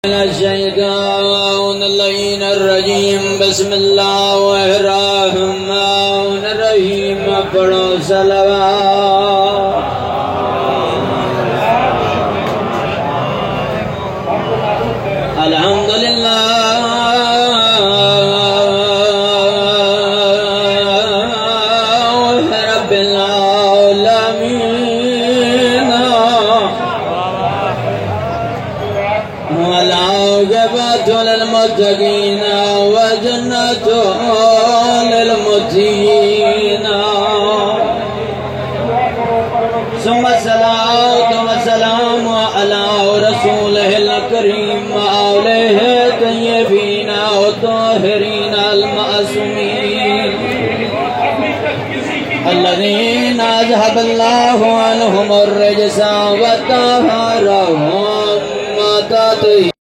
من الشيطان اللعين الرجيم بسم الله الرحمن الرحيم پڑھو صلوات الحمدللہ رب العالمین والعاقبۃ للمتقین وجنۃ للمتقین ثم الصلاة والسلام على رسوله الكريم وآله الطيبين الطاهرين المعصومين الذين أذهب الله عنهم الرجس وطهرهم